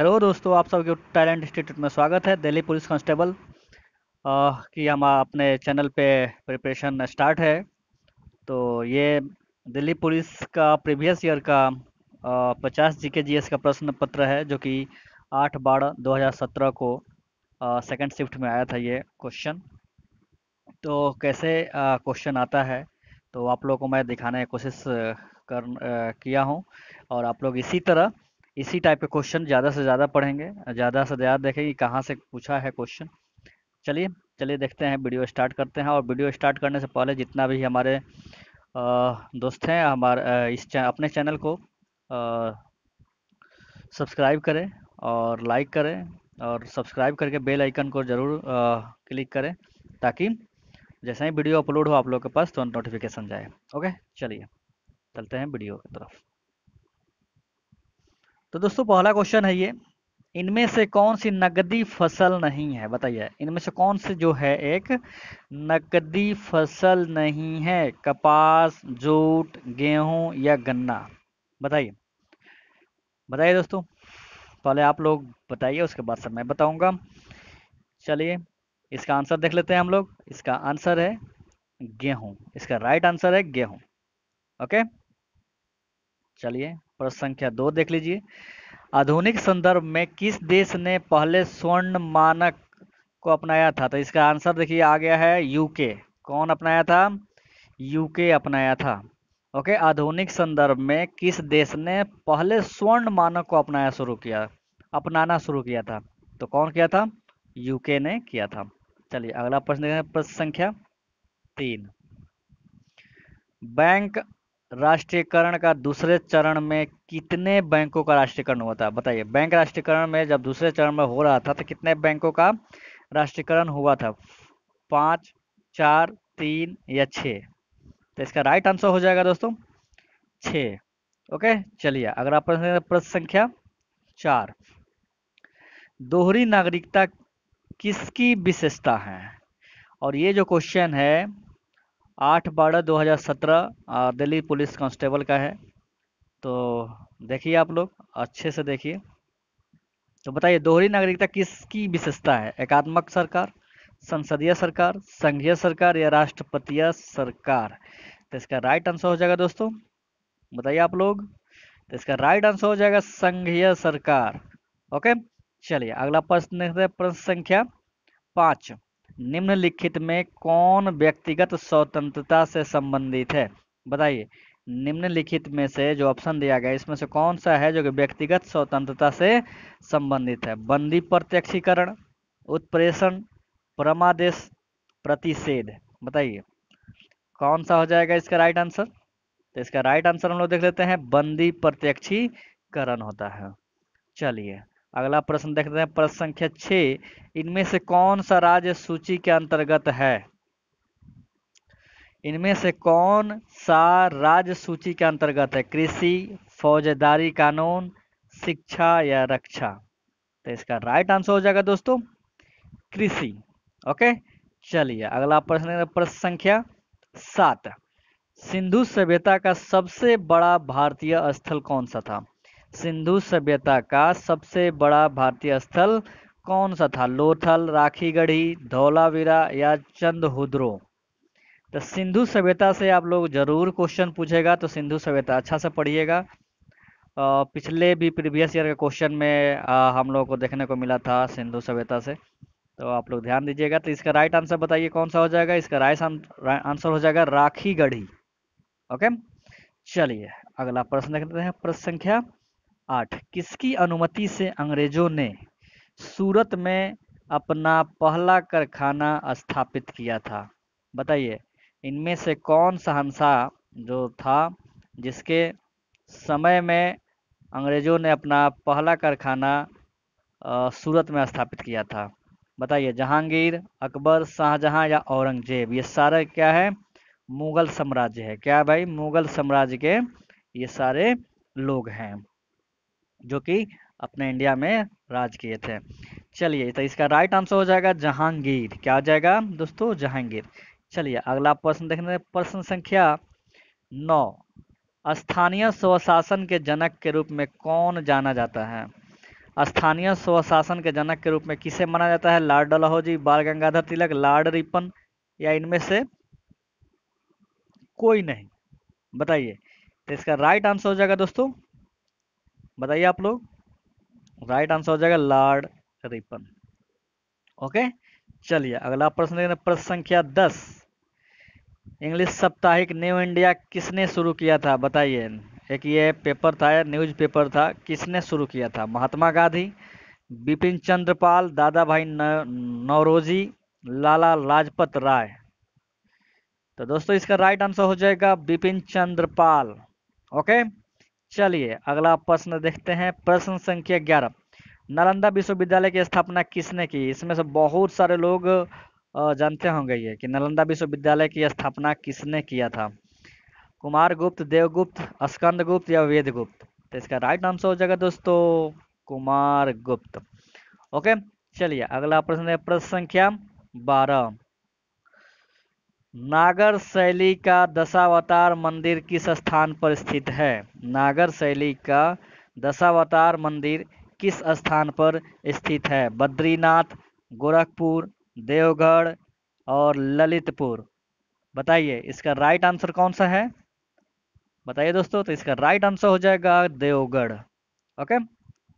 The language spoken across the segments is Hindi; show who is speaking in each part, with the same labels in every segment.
Speaker 1: हेलो दोस्तों, आप सबके टैलेंट इंस्टीट्यूट में स्वागत है। दिल्ली पुलिस कांस्टेबल की हम अपने चैनल पे प्रिपरेशन स्टार्ट है। तो ये दिल्ली पुलिस का प्रीवियस ईयर का 50 जीके जीएस का प्रश्न पत्र है, जो कि 8/12/2017 को सेकंड शिफ्ट में आया था ये क्वेश्चन। तो कैसे क्वेश्चन आता है, तो आप लोगों को मैं दिखाने की कोशिश किया हूँ। और आप लोग इसी टाइप के क्वेश्चन ज़्यादा से ज़्यादा पढ़ेंगे, ज़्यादा से ज़्यादा देखेंगे कि कहाँ से पूछा है क्वेश्चन। चलिए चलिए देखते हैं, वीडियो स्टार्ट करते हैं। और वीडियो स्टार्ट करने से पहले जितना भी हमारे दोस्त हैं, अपने चैनल को सब्सक्राइब करें और लाइक करें, और सब्सक्राइब करके बेल आइकन को ज़रूर क्लिक करें, ताकि जैसे ही वीडियो अपलोड हो आप लोग के पास तुरंत नोटिफिकेशन जाए। ओके, चलिए चलते हैं वीडियो की तरफ। तो दोस्तों, पहला क्वेश्चन है ये, इनमें से कौन सी नकदी फसल नहीं है? बताइए, इनमें से कौन सी जो है एक नकदी फसल नहीं है? कपास, जूट, गेहूं या गन्ना? बताइए बताइए दोस्तों, पहले आप लोग बताइए, उसके बाद सब मैं बताऊंगा। चलिए इसका आंसर देख लेते हैं हम लोग। इसका आंसर है गेहूं। इसका राइट आंसर है गेहूं। ओके, चलिए प्रश्न संख्या 2 देख लीजिए। आधुनिक संदर्भ में किस देश ने पहले स्वर्ण मानक को अपनाया था? तो इसका आंसर देखिए आ गया है यूके। कौन अपनाया था? यूके अपनाया था। ओके, आधुनिक संदर्भ में किस देश ने पहले स्वर्ण मानक को अपनाना शुरू किया था? तो कौन किया था? यूके ने किया था। चलिए अगला प्रश्न देखते हैं, प्रश्न संख्या 3। बैंक राष्ट्रीयकरण का दूसरे चरण में कितने बैंकों का राष्ट्रीयकरण हुआ था? बताइए, बैंक राष्ट्रीयकरण में जब दूसरे चरण में हो रहा था तो कितने बैंकों का राष्ट्रीयकरण हुआ था? 5, 4, 3 या 6? तो इसका राइट आंसर हो जाएगा दोस्तों 6। ओके, चलिए अगला प्रश्न है, प्रश्न संख्या 4। दोहरी नागरिकता किसकी विशेषता है? और ये जो क्वेश्चन है 8/12/2017 दिल्ली पुलिस कांस्टेबल का है। तो देखिए आप लोग अच्छे से देखिए। तो बताइए, दोहरी नागरिकता किसकी विशेषता है? एकात्मक सरकार, संसदीय सरकार, संघीय सरकार या राष्ट्रपतीय सरकार? तो इसका राइट आंसर हो जाएगा दोस्तों, बताइए आप लोग। तो इसका राइट आंसर हो जाएगा संघीय सरकार। ओके, चलिए अगला प्रश्न देखते हैं, प्रश्न संख्या 5। निम्नलिखित में कौन व्यक्तिगत स्वतंत्रता से संबंधित है? बताइए, निम्नलिखित में से जो ऑप्शन दिया गया है इसमें से कौन सा है जो कि व्यक्तिगत स्वतंत्रता से संबंधित है? बंदी प्रत्यक्षीकरण, उत्प्रेषण, परमादेश, प्रतिषेध? बताइए कौन सा हो जाएगा इसका राइट आंसर? तो इसका राइट आंसर हम लोग देख लेते हैं, बंदी प्रत्यक्षीकरण होता है। चलिए अगला प्रश्न देखते हैं, प्रश्न संख्या 6। इनमें से कौन सा राज्य सूची के अंतर्गत है? इनमें से कौन सा राज्य सूची के अंतर्गत है? कृषि, फौजदारी कानून, शिक्षा या रक्षा? तो इसका राइट आंसर हो जाएगा दोस्तों कृषि। ओके, चलिए अगला प्रश्न है, प्रश्न संख्या 7। सिंधु सभ्यता का सबसे बड़ा भारतीय स्थल कौन सा था? सिंधु सभ्यता का सबसे बड़ा भारतीय स्थल कौन सा था? लोथल, राखीगढ़ी, धौलावीरा या चंदहुद्रो? तो सिंधु सभ्यता से आप लोग जरूर क्वेश्चन पूछेगा, तो सिंधु सभ्यता अच्छा से पढ़िएगा। पिछले भी प्रीवियस ईयर के क्वेश्चन में हम लोग को देखने को मिला था सिंधु सभ्यता से, तो आप लोग ध्यान दीजिएगा। तो इसका राइट आंसर बताइए कौन सा हो जाएगा? इसका राइट आंसर हो जाएगा राखीगढ़ी। ओके, चलिए अगला प्रश्न देखते हैं, प्रश्न संख्या 8। किसकी अनुमति से अंग्रेजों ने सूरत में अपना पहला कारखाना स्थापित किया था? बताइए, इनमें से कौन शहंशाह जो था जिसके समय में अंग्रेजों ने अपना पहला कारखाना सूरत में स्थापित किया था? बताइए, जहांगीर, अकबर, शाहजहां या औरंगजेब? ये सारे क्या है? मुगल साम्राज्य है। क्या है भाई? मुगल साम्राज्य के ये सारे लोग हैं जो कि अपने इंडिया में राज किए थे। चलिए, तो इसका राइट आंसर हो जाएगा जहांगीर। क्या हो जाएगा दोस्तों? जहांगीर। चलिए अगला प्रश्न देखते हैं, प्रश्न संख्या 9। स्थानीय स्वशासन के जनक के रूप में कौन जाना जाता है? स्थानीय स्वशासन के जनक के रूप में किसे माना जाता है? लॉर्ड डलहौजी, बाल गंगाधर तिलक, लॉर्ड रिपन या इनमें से कोई नहीं? बताइए। तो इसका राइट आंसर हो जाएगा दोस्तों, बताइए आप लोग। राइट आंसर हो जाएगा लॉर्ड रिपन। ओके, चलिए अगला प्रश्न देखते हैं, प्रश्न संख्या 10। इंग्लिश साप्ताहिक न्यू इंडिया किसने शुरू किया था? बताइए। एक ये पेपर था, न्यूज पेपर था, किसने शुरू किया था? महात्मा गांधी, बिपिन चंद्रपाल, दादा भाई नौरोजी, लाला लाजपत राय? तो दोस्तों इसका राइट आंसर हो जाएगा बिपिन चंद्रपाल। ओके, चलिए अगला प्रश्न देखते हैं, प्रश्न संख्या 11। नालंदा विश्वविद्यालय की स्थापना किसने की? इसमें से बहुत सारे लोग जानते होंगे ये कि नालंदा विश्वविद्यालय की स्थापना किसने किया था? कुमार गुप्त, देवगुप्त, स्कंद गुप्त या वेद गुप्त? तो इसका राइट आंसर हो जाएगा दोस्तों कुमार गुप्त। ओके, चलिए अगला प्रश्न है, प्रश्न संख्या 12। नागर शैली का दशावतार मंदिर किस स्थान पर स्थित है? नागर शैली का दशावतार मंदिर किस स्थान पर स्थित है? बद्रीनाथ, गोरखपुर, देवगढ़ और ललितपुर? बताइए इसका राइट आंसर कौन सा है? बताइए दोस्तों। तो इसका राइट आंसर हो जाएगा देवगढ़। ओके,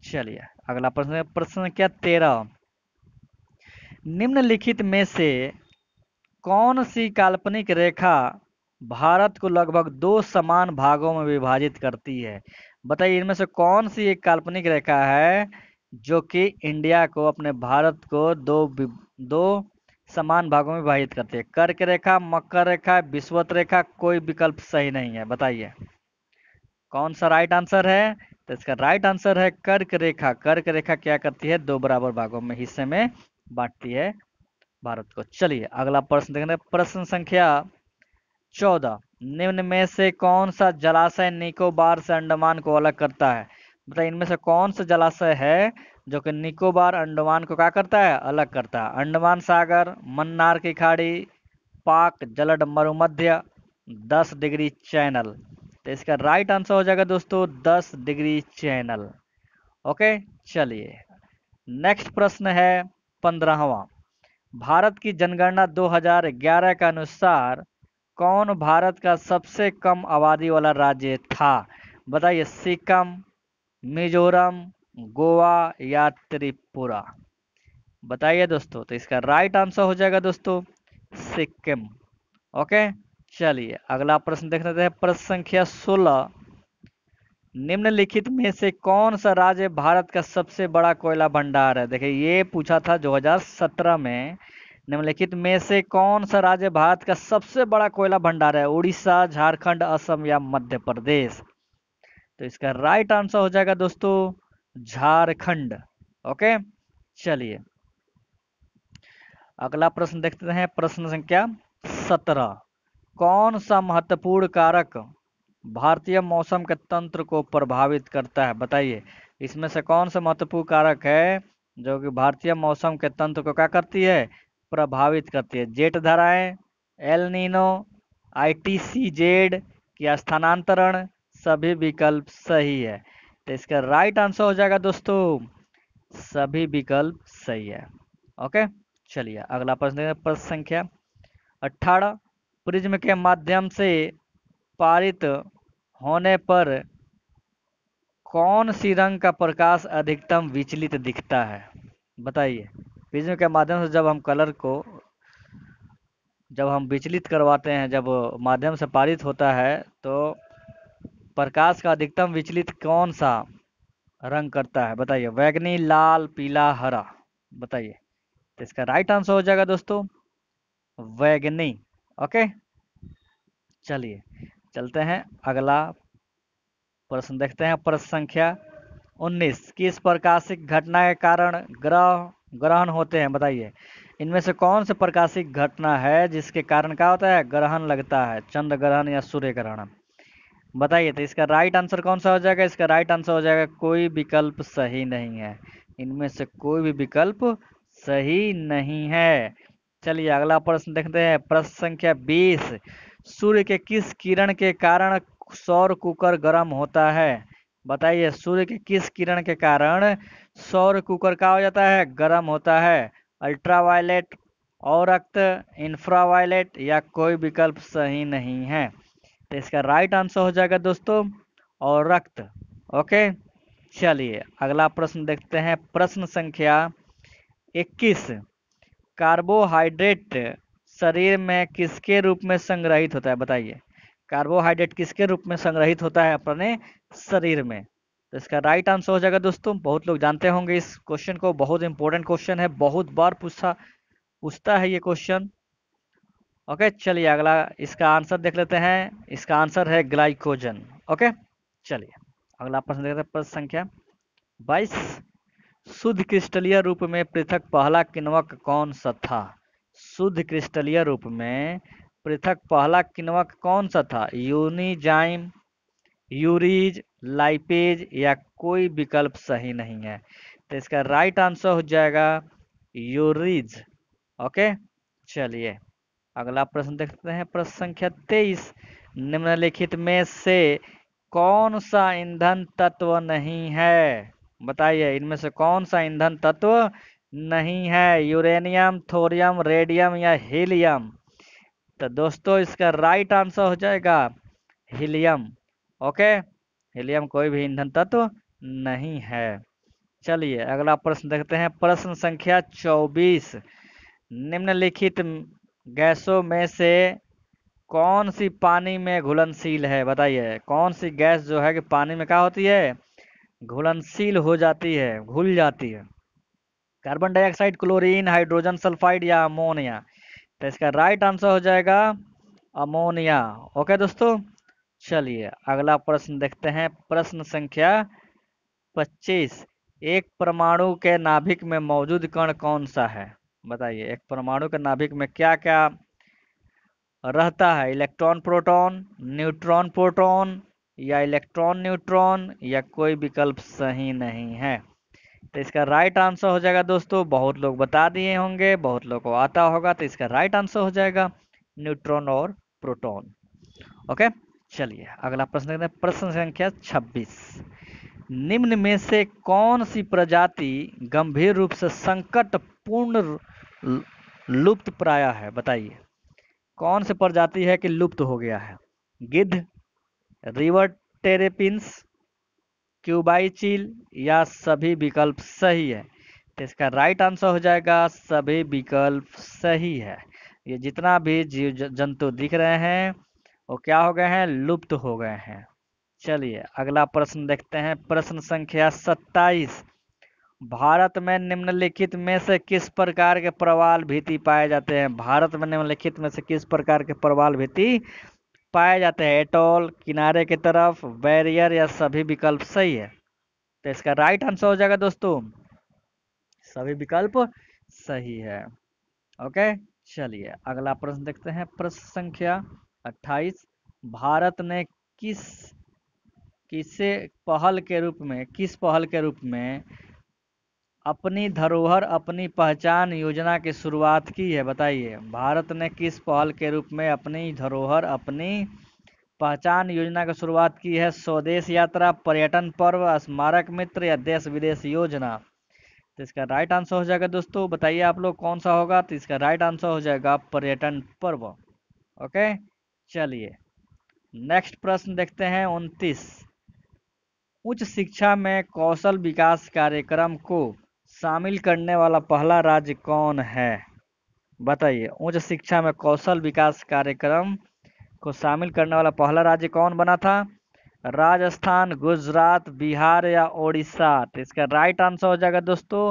Speaker 1: चलिए अगला प्रश्न है, प्रश्न क्या 13। निम्नलिखित में से कौन सी काल्पनिक रेखा भारत को लगभग दो समान भागों में विभाजित करती है? बताइए इनमें से कौन सी एक काल्पनिक रेखा है जो कि इंडिया को, अपने भारत को दो समान भागों में विभाजित करती है? कर्क रेखा, मकर रेखा, विषुवत रेखा? कोई विकल्प सही नहीं है, बताइए कौन सा राइट आंसर है? तो इसका राइट आंसर है कर्क रेखा। कर्क रेखा क्या करती है? दो बराबर भागों में, हिस्से में बांटती है भारत को। चलिए अगला प्रश्न देखते हैं, प्रश्न संख्या 14। निम्न में से कौन सा जलाशय निकोबार से अंडमान को अलग करता है? बताइए इनमें से कौन सा जलाशय है जो कि निकोबार अंडमान को क्या करता है? अलग करता है। अंडमान सागर, मन्नार की खाड़ी, पाक जलद मरुमध्य, 10 डिग्री चैनल? तो इसका राइट आंसर हो जाएगा दोस्तों 10 डिग्री चैनल। ओके, चलिए नेक्स्ट प्रश्न है 15वां। भारत की जनगणना 2011 के अनुसार कौन भारत का सबसे कम आबादी वाला राज्य था? बताइए, सिक्किम, मिजोरम, गोवा या त्रिपुरा? बताइए दोस्तों। तो इसका राइट आंसर हो जाएगा दोस्तों सिक्किम। ओके, चलिए अगला प्रश्न देख लेते हैं, प्रश्न संख्या 16। निम्नलिखित में से कौन सा राज्य भारत का सबसे बड़ा कोयला भंडार है? देखिए ये पूछा था 2017 में। निम्नलिखित में से कौन सा राज्य भारत का सबसे बड़ा कोयला भंडार है? उड़ीसा, झारखंड, असम या मध्य प्रदेश? तो इसका राइट आंसर हो जाएगा दोस्तों झारखंड। ओके, चलिए अगला प्रश्न देखते हैं, प्रश्न संख्या 17। कौन सा महत्वपूर्ण कारक भारतीय मौसम के तंत्र को प्रभावित करता है? बताइए इसमें से कौन सा महत्वपूर्ण कारक है जो कि भारतीय मौसम के तंत्र को क्या करती है? प्रभावित करती है। जेट धाराएं, एल नीनो, ITCZ या स्थानांतरण? सभी विकल्प सही है। तो इसका राइट आंसर हो जाएगा दोस्तों सभी विकल्प सही है। ओके, चलिए अगला प्रश्न है, प्रश्न संख्या 18। प्रिज्म के माध्यम से पारित होने पर कौन सी रंग का प्रकाश अधिकतम विचलित दिखता है? बताइए प्रिज्म के माध्यम से जब हम विचलित करवाते हैं, जब माध्यम से पारित होता है तो प्रकाश का अधिकतम विचलित कौन सा रंग करता है? बताइए, बैगनी, लाल, पीला, हरा? बताइए। तो इसका राइट आंसर हो जाएगा दोस्तों बैगनी। ओके, चलिए चलते हैं अगला प्रश्न देखते हैं, प्रश्न संख्या 19। किस प्रकाशिक घटना के कारण ग्रहण होते हैं? बताइए इनमें से कौन से प्रकाशिक घटना है जिसके कारण क्या होता है? ग्रहण लगता है। चंद्र ग्रहण या सूर्य ग्रहण? बताइए। तो इसका राइट आंसर कौन सा हो जाएगा? इसका राइट आंसर हो जाएगा कोई विकल्प सही नहीं है। इनमें से कोई भी विकल्प सही नहीं है। चलिए अगला प्रश्न देखते हैं, प्रश्न संख्या 20। सूर्य के किस किरण के कारण सौर कुकर गर्म होता है? बताइए, सूर्य के किस किरण के कारण सौर कुकर का हो जाता है, गर्म होता है? अल्ट्रावायलेट, औरक्त, इंफ्रावायलेट या कोई विकल्प सही नहीं है। तो इसका राइट आंसर हो जाएगा दोस्तों औरक्त। ओके, चलिए अगला प्रश्न देखते हैं। प्रश्न संख्या 21। कार्बोहाइड्रेट शरीर में किसके रूप में संग्रहित होता है? बताइए, कार्बोहाइड्रेट किसके रूप में संग्रहित होता है अपने शरीर में? तो इसका राइट आंसर हो जाएगा दोस्तों, बहुत लोग जानते होंगे इस क्वेश्चन को, बहुत इंपॉर्टेंट क्वेश्चन है, बहुत बार पूछता है ये क्वेश्चन। ओके, चलिए अगला इसका आंसर देख लेते हैं। इसका आंसर है ग्लाइकोजन। ओके, चलिए अगला प्रश्न देखते हैं। प्रश्न संख्या 22। शुद्ध क्रिस्टलीय रूप में पृथक पहला किण्वक कौन सा था? शुद्ध क्रिस्टलीय रूप में पृथक पहला किण्वक कौन सा था? यूनिजाइम, यूरीज, लाइपेज या कोई विकल्प सही नहीं है। तो इसका राइट आंसर हो जाएगा यूरीज। ओके, चलिए अगला प्रश्न देखते हैं। प्रश्न संख्या 23। निम्नलिखित में से कौन सा ईंधन तत्व नहीं है? बताइए, इनमें से कौन सा ईंधन तत्व नहीं है? यूरेनियम, थोरियम, रेडियम या हीलियम? तो दोस्तों इसका राइट आंसर हो जाएगा हीलियम। ओके, हीलियम कोई भी ईंधन तत्व नहीं है। चलिए अगला प्रश्न देखते हैं। प्रश्न संख्या 24। निम्नलिखित गैसों में से कौन सी पानी में घुलनशील है? बताइए, कौन सी गैस जो है कि पानी में क्या होती है, घुलनशील हो जाती है, घुल जाती है? Carbon dioxide, chlorine, hydrogen sulphide या अमोनिया? तो इसका राइट आंसर हो जाएगा अमोनिया। ओके दोस्तों, चलिए अगला प्रश्न देखते हैं। प्रश्न संख्या 25। एक परमाणु के नाभिक में मौजूद कण कौन सा है? बताइए, एक परमाणु के नाभिक में क्या क्या रहता है? इलेक्ट्रॉन प्रोटॉन, न्यूट्रॉन प्रोटॉन या इलेक्ट्रॉन न्यूट्रॉन या कोई विकल्प सही नहीं है। तो इसका राइट आंसर हो जाएगा दोस्तों, बहुत लोग बता दिए होंगे, बहुत लोग को आता होगा, तो इसका राइट आंसर हो जाएगा न्यूट्रॉन और प्रोटॉन। ओके, चलिए अगला प्रश्न देखते हैं। प्रश्न संख्या 26। निम्न में से कौन सी प्रजाति गंभीर रूप से संकटपूर्ण लुप्त प्राय है? बताइए, कौन सी प्रजाति है कि लुप्त हो गया है? गिद्ध, रिवर टेरेपिन्स, क्यूबाई चील या सभी विकल्प सही है? तो इसका राइट आंसर हो जाएगा सभी विकल्प सही है। ये जितना भी जीव जंतु दिख रहे हैं वो क्या हो गए हैं, लुप्त हो गए हैं। चलिए अगला प्रश्न देखते हैं। प्रश्न संख्या 27। भारत में निम्नलिखित में से किस प्रकार के प्रवाल भित्ति पाए जाते हैं? भारत में निम्नलिखित में से किस प्रकार के प्रवाल भित्ति पाए जाते हैं? एटॉल, किनारे की तरफ, बैरियर या सभी विकल्प सही है? तो इसका राइट आंसर हो जाएगा दोस्तों सभी विकल्प सही है। ओके, चलिए अगला प्रश्न देखते हैं। प्रश्न संख्या 28। भारत ने किस किस पहल के रूप में अपनी धरोहर अपनी पहचान योजना की शुरुआत की है? बताइए, भारत ने किस पहल के रूप में अपनी धरोहर अपनी पहचान योजना की शुरुआत की है? स्वदेश यात्रा, पर्यटन पर्व, स्मारक मित्र या देश विदेश योजना? तो इसका राइट आंसर हो जाएगा दोस्तों, बताइए आप लोग कौन सा होगा? तो इसका राइट आंसर हो जाएगा पर्यटन पर्व। ओके, चलिए नेक्स्ट प्रश्न देखते हैं। 29। उच्च शिक्षा में कौशल विकास कार्यक्रम को शामिल करने वाला पहला राज्य कौन है? बताइए, उच्च शिक्षा में कौशल विकास कार्यक्रम को शामिल करने वाला पहला राज्य कौन बना था? राजस्थान, गुजरात, बिहार या उड़ीसा? तो इसका राइट आंसर हो जाएगा दोस्तों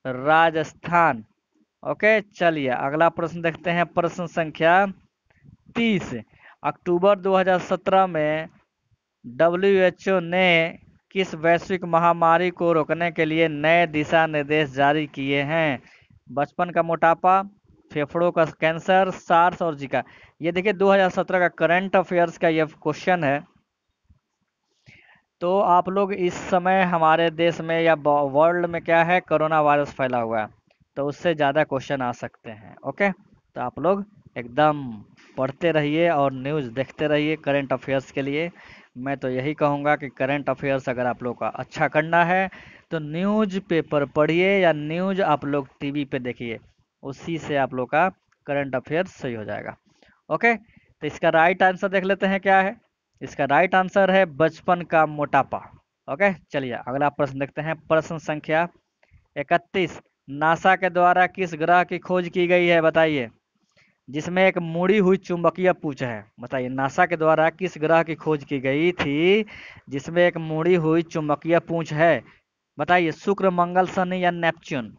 Speaker 1: राजस्थान। ओके, चलिए अगला प्रश्न देखते हैं। प्रश्न संख्या 30। अक्टूबर 2017 में WHO ने किस वैश्विक महामारी को रोकने के लिए नए दिशा निर्देश जारी किए हैं? बचपन का मोटापा, फेफड़ों का कैंसर, सार्स और जीका? ये देखिए 2017 का करंट अफेयर्स का ये क्वेश्चन है। तो आप लोग इस समय हमारे देश में या वर्ल्ड में क्या है, कोरोना वायरस फैला हुआ है, तो उससे ज़्यादा क्वेश्चन आ सकते हैं। ओके, तो आप लोग एकदम पढ़ते रहिए और न्यूज़ देखते रहिए करंट अफेयर्स के लिए। मैं तो यही कहूँगा कि करंट अफेयर्स अगर आप लोग का अच्छा करना है तो न्यूज़ पेपर पढ़िए या न्यूज़ आप लोग टीवी पे देखिए, उसी से आप लोग का करंट अफेयर्स सही हो जाएगा। ओके, तो इसका राइट आंसर देख लेते हैं क्या है। इसका राइट आंसर है बचपन का मोटापा। ओके, चलिए अगला प्रश्न देखते हैं। प्रश्न संख्या 31, नासा के द्वारा किस ग्रह की खोज की गई है बताइए, जिसमें एक मुड़ी हुई चुंबकीय पूंछ है। बताइए नासा के द्वारा किस ग्रह की खोज की गई थी जिसमें एक मुड़ी हुई चुंबकीय पूंछ है। बताइए शुक्र, मंगल, शनि या नेपच्यून।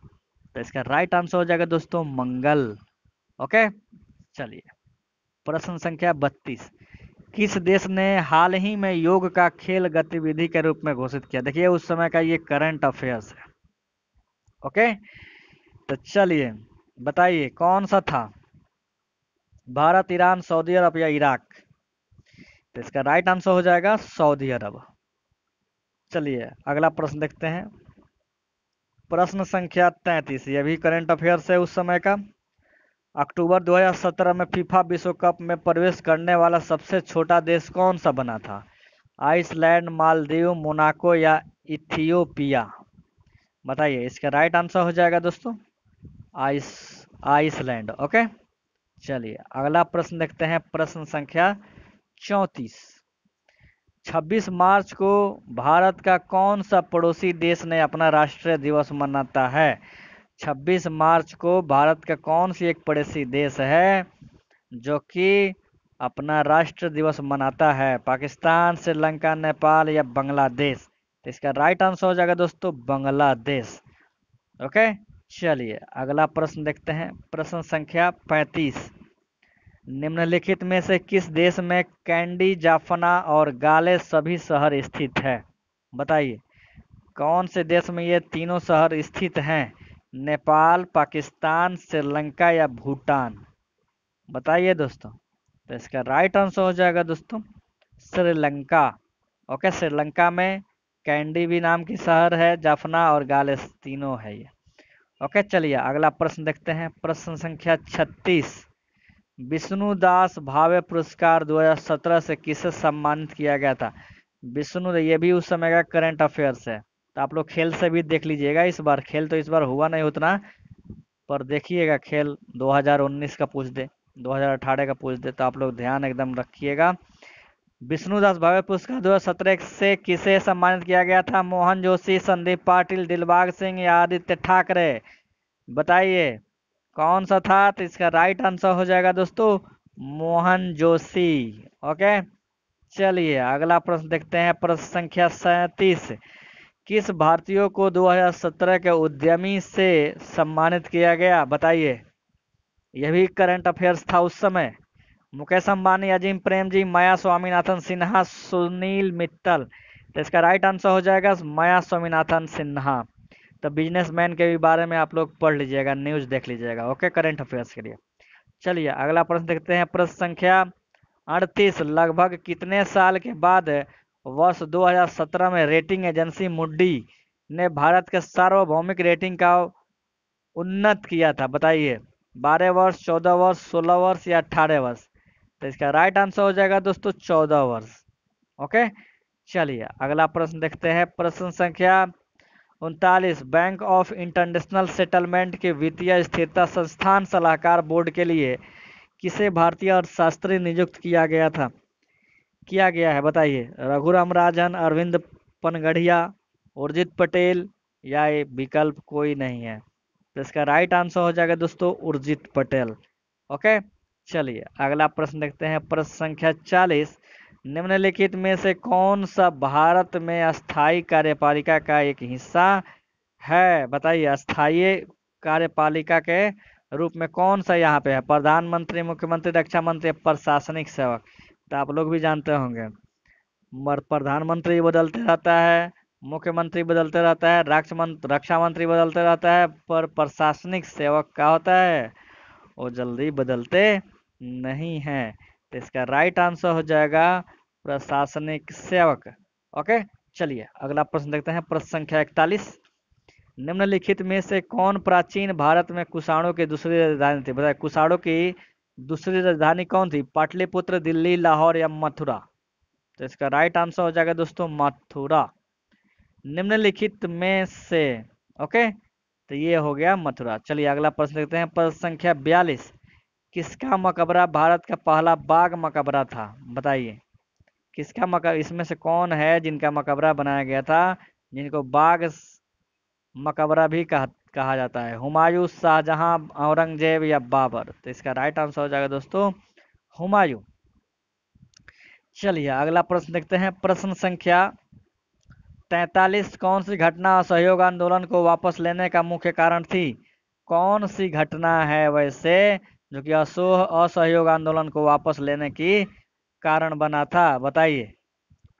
Speaker 1: तो इसका राइट आंसर हो जाएगा दोस्तों मंगल। ओके, चलिए प्रश्न संख्या 32, किस देश ने हाल ही में योग का खेल गतिविधि के रूप में घोषित किया। देखिए उस समय का ये करंट अफेयर्स है। ओके, तो चलिए बताइए कौन सा था, भारत, ईरान, सऊदी अरब या इराक। तो इसका राइट आंसर हो जाएगा सऊदी अरब। चलिए अगला प्रश्न देखते हैं। प्रश्न संख्या 33, यह भी करंट अफेयर्स है उस समय का। अक्टूबर 2017 में फीफा विश्व कप में प्रवेश करने वाला सबसे छोटा देश कौन सा बना था। आइसलैंड, मालदीव, मोनाको या इथियोपिया। बताइए इसका राइट आंसर हो जाएगा दोस्तों आइस आइसलैंड। ओके, चलिए अगला प्रश्न देखते हैं। प्रश्न संख्या 34, 26 मार्च को भारत का कौन सा पड़ोसी देश ने अपना राष्ट्रीय दिवस मनाता है। 26 मार्च को भारत का कौन सी एक पड़ोसी देश है जो कि अपना राष्ट्र दिवस मनाता है। पाकिस्तान, श्रीलंका, नेपाल या बांग्लादेश। तो इसका राइट आंसर हो जाएगा दोस्तों बांग्लादेश। ओके, चलिए अगला प्रश्न देखते हैं। प्रश्न संख्या 35, निम्नलिखित में से किस देश में कैंडी, जाफना और गाले सभी शहर स्थित है। बताइए कौन से देश में ये तीनों शहर स्थित हैं। नेपाल, पाकिस्तान, श्रीलंका या भूटान। बताइए दोस्तों। तो इसका राइट आंसर हो जाएगा दोस्तों श्रीलंका। ओके, श्रीलंका में कैंडी भी नाम की शहर है, जाफना और गालेस तीनों है ये। ओके, चलिए अगला प्रश्न देखते हैं। प्रश्न संख्या 36, विष्णुदास भावे पुरस्कार 2017 से किसे सम्मानित किया गया था। विष्णु, ये भी उस समय का करंट अफेयर्स है, तो आप लोग खेल से भी देख लीजिएगा। इस बार खेल तो इस बार हुआ नहीं उतना, पर देखिएगा खेल 2019 का पूछ दे, 2018 का पूछ दे, तो आप लोग ध्यान एकदम रखिएगा। विष्णुदास भावे पुरस्कार 2017 से किसे सम्मानित किया गया था। मोहन जोशी, संदीप पाटिल, दिलबाग सिंह या आदित्य ठाकरे। बताइए कौन सा था। तो इसका राइट आंसर हो जाएगा दोस्तों मोहन जोशी। ओके, चलिए अगला प्रश्न देखते हैं। प्रश्न संख्या 37, किस भारतीय को 2017 के उद्यमी से सम्मानित किया गया। बताइए यह भी करंट अफेयर्स था उस समय। मुकेश अंबानी, अजीम प्रेमजी, माया स्वामीनाथन सिन्हा, सुनील मित्तल। तो इसका राइट आंसर हो जाएगा माया स्वामीनाथन सिन्हा। तो बिजनेसमैन के भी बारे में आप लोग पढ़ लीजिएगा, न्यूज़ देख लीजिएगा। ओके, करंट अफेयर्स के लिए। चलिए अगला प्रश्न देखते हैं। प्रश्न संख्या 38, लगभग कितने साल के बाद वर्ष 2017 में रेटिंग एजेंसी मूडी ने भारत के सार्वभौमिक रेटिंग का उन्नत किया था। बताइए 12 वर्ष, 14 वर्ष, 16 वर्ष या 18 वर्ष। तो इसका राइट आंसर हो जाएगा दोस्तों 14 वर्ष। ओके, चलिए अगला प्रश्न देखते हैं। प्रश्न संख्या 39, बैंक ऑफ इंटरनेशनल सेटलमेंट के वित्तीय स्थिरता संस्थान सलाहकार बोर्ड के लिए किसे भारतीय अर्थशास्त्री नियुक्त किया गया है। बताइए रघुराम राजन, अरविंद पनगढ़िया, उर्जित पटेल या ये विकल्प कोई नहीं है। तो इसका राइट आंसर हो जाएगा दोस्तों उर्जित पटेल। ओके, चलिए अगला प्रश्न देखते हैं। प्रश्न संख्या 40, निम्नलिखित में से कौन सा भारत में अस्थायी कार्यपालिका का एक हिस्सा है। बताइए अस्थायी कार्यपालिका के रूप में कौन सा यहाँ पे है। प्रधानमंत्री, मुख्यमंत्री, रक्षा मंत्री, प्रशासनिक सेवक। तो आप लोग भी जानते होंगे प्रधानमंत्री बदलते रहता है, मुख्यमंत्री बदलते रहता है, रक्षा मंत्री बदलते रहता है, पर प्रशासनिक सेवक क्या होता है वो जल्दी बदलते नहीं है। तो इसका राइट आंसर हो जाएगा प्रशासनिक सेवक। ओके, चलिए अगला प्रश्न देखते हैं। प्रश्न संख्या 41, निम्नलिखित में से कौन प्राचीन भारत में कुषाणों की दूसरी राजधानी थी। बताइए कुषाणों की दूसरी राजधानी कौन थी। पाटलिपुत्र, दिल्ली, लाहौर या मथुरा। तो इसका राइट आंसर हो जाएगा दोस्तों मथुरा। निम्नलिखित में से, ओके, तो ये हो गया मथुरा। चलिए अगला प्रश्न देखते हैं, प्रश्न संख्या 42। किसका मकबरा भारत का पहला बाघ मकबरा था? बताइए किसका मकबरा, इसमें से कौन है जिनका मकबरा बनाया गया था, जिनको बाघ मकबरा भी कहा जाता है? हुमायूं, शाहजहां, औरंगजेब या बाबर? तो इसका राइट आंसर हो जाएगा दोस्तों हुमायूं। चलिए अगला प्रश्न देखते हैं, प्रश्न संख्या 43। कौन सी घटना असहयोग आंदोलन को वापस लेने का मुख्य कारण थी? कौन सी घटना है वैसे जो कि असहयोग आंदोलन को वापस लेने की कारण बना था? बताइए।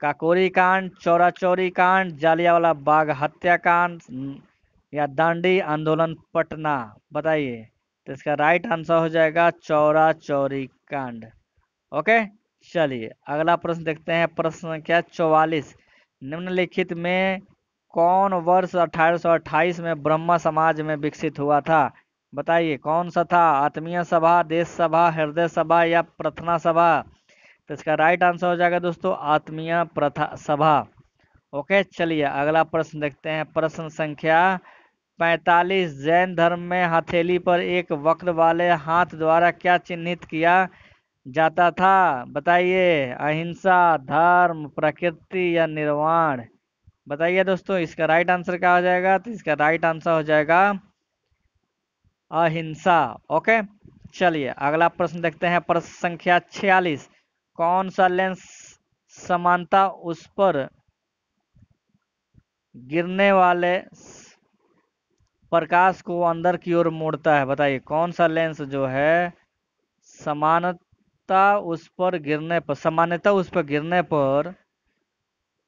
Speaker 1: काकोरी कांड, चौरा चौरी कांड, जालियांवाला बाग हत्याकांड या दांडी आंदोलन पटना? बताइए। तो इसका राइट आंसर हो जाएगा चौरा चौरी कांड। ओके, चलिए अगला प्रश्न देखते हैं, प्रश्न संख्या 44। निम्नलिखित में कौन वर्ष 1828 में ब्रह्मा समाज में विकसित हुआ था? बताइए कौन सा था? आत्मीय सभा, देश सभा, हृदय सभा या प्रार्थना सभा? तो इसका राइट आंसर हो जाएगा दोस्तों आत्मीय प्रथा सभा। ओके, चलिए अगला प्रश्न देखते हैं, प्रश्न संख्या 45। जैन धर्म में हथेली पर एक वक्र वाले हाथ द्वारा क्या चिन्हित किया जाता था? बताइए। अहिंसा, धर्म, प्रकृति या निर्वाण? बताइए दोस्तों इसका राइट आंसर क्या हो जाएगा? तो इसका राइट आंसर हो जाएगा अहिंसा। ओके, चलिए अगला प्रश्न देखते हैं, प्रश्न संख्या 46। कौन सा लेंस समानता उस पर गिरने वाले प्रकाश को अंदर की ओर मोड़ता है? बताइए कौन सा लेंस जो है सामान्यता उस पर गिरने पर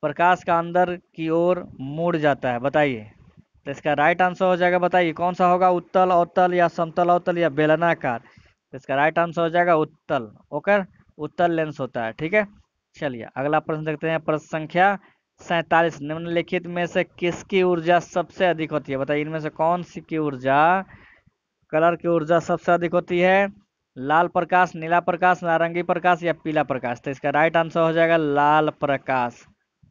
Speaker 1: प्रकाश का अंदर की ओर मुड़ जाता है? बताइए। तो इसका राइट आंसर हो जाएगा, बताइए कौन सा होगा? उत्तल अवतल या समतल अवतल या बेलनाकार? तो इसका राइट आंसर हो जाएगा उत्तल। ओके, उत्तल लेंस होता है। ठीक है, चलिए अगला प्रश्न देखते हैं, प्रश्न संख्या 47। निम्नलिखित में से किसकी ऊर्जा सबसे अधिक होती है? बताइए इनमें से कौन सी की ऊर्जा, कलर की ऊर्जा सबसे अधिक होती है? लाल प्रकाश, नीला प्रकाश, नारंगी प्रकाश या पीला प्रकाश? तो इसका राइट आंसर हो जाएगा लाल प्रकाश।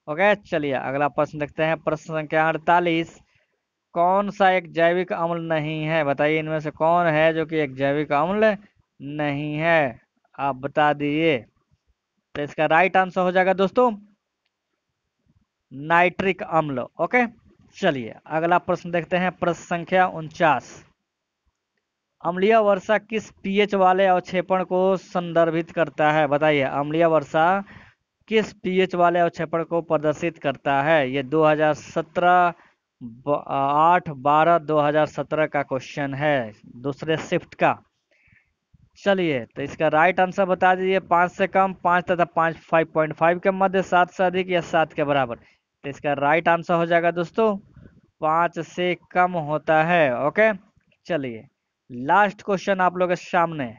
Speaker 1: ओके, चलिए अगला प्रश्न देखते हैं, प्रश्न संख्या 48। कौन सा एक जैविक अम्ल नहीं है? बताइए इनमें से कौन है जो कि एक जैविक अम्ल नहीं है? आप बता दीजिए। तो इसका राइट आंसर हो जाएगा दोस्तों नाइट्रिक अम्ल। ओके, चलिए अगला प्रश्न देखते हैं, प्रश्न संख्या 49। अम्लीय वर्षा किस पीएच वाले अवक्षेपण को संदर्भित करता है? बताइए अम्लीय वर्षा किस पीएच वाले अवक्षेपण को प्रदर्शित करता है? ये 2017 8/12/2017 का क्वेश्चन है, दूसरे शिफ्ट का। चलिए तो इसका राइट आंसर बता दीजिए। 5 से कम, 5 तथा 5.5 के मध्य, 7 से अधिक या 7 के बराबर? तो इसका राइट आंसर हो जाएगा दोस्तों 5 से कम होता है। ओके, चलिए लास्ट क्वेश्चन आप लोग के सामने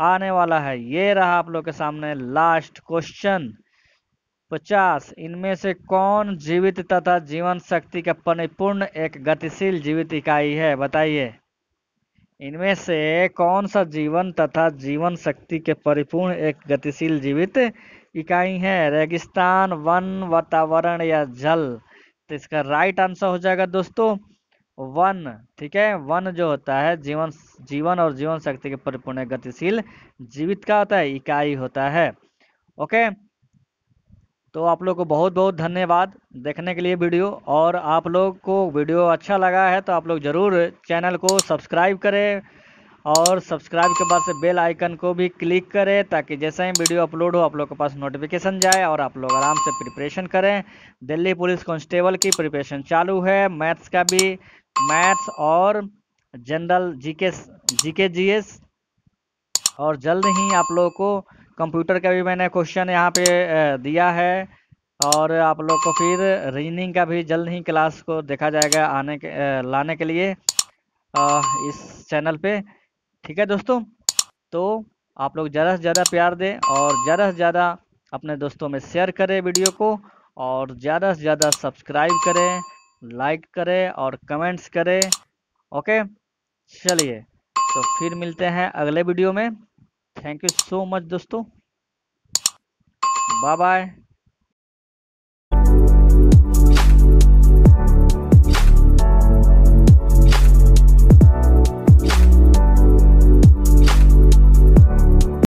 Speaker 1: आने वाला है, ये रहा आप लोग के सामने लास्ट क्वेश्चन 50। इनमें से कौन जीवित तथा जीवन शक्ति का परिपूर्ण एक गतिशील जीवित इकाई है? बताइए इनमें से कौन सा जीवन तथा जीवन शक्ति के परिपूर्ण एक गतिशील जीवित इकाई है? रेगिस्तान, वन, वातावरण या जल? तो इसका राइट आंसर हो जाएगा दोस्तों वन। ठीक है, वन जो होता है जीवन और जीवन शक्ति के परिपूर्ण एक गतिशील जीवित का होता है, इकाई होता है। ओके, तो आप लोग को बहुत बहुत धन्यवाद देखने के लिए वीडियो। और आप लोग को वीडियो अच्छा लगा है तो आप लोग ज़रूर चैनल को सब्सक्राइब करें, और सब्सक्राइब के बाद से बेल आइकन को भी क्लिक करें, ताकि जैसे ही वीडियो अपलोड हो आप लोग के पास नोटिफिकेशन जाए और आप लोग आराम से प्रिपरेशन करें। दिल्ली पुलिस कांस्टेबल की प्रिपरेशन चालू है, मैथ्स का भी, मैथ्स और जनरल जीके जीएस, और जल्द ही आप लोगों को कंप्यूटर का भी मैंने क्वेश्चन यहाँ पे दिया है। और आप लोग को फिर रीजनिंग का भी जल्द ही क्लास को देखा जाएगा लाने के लिए इस चैनल पे। ठीक है दोस्तों, तो आप लोग ज़्यादा से ज़्यादा प्यार दें और ज़्यादा से ज़्यादा अपने दोस्तों में शेयर करें वीडियो को, और ज़्यादा से ज़्यादा सब्सक्राइब करें, लाइक करें और कमेंट्स करें। ओके, चलिए तो फिर मिलते हैं अगले वीडियो में। थैंक यू सो मच दोस्तों, बाय बाय।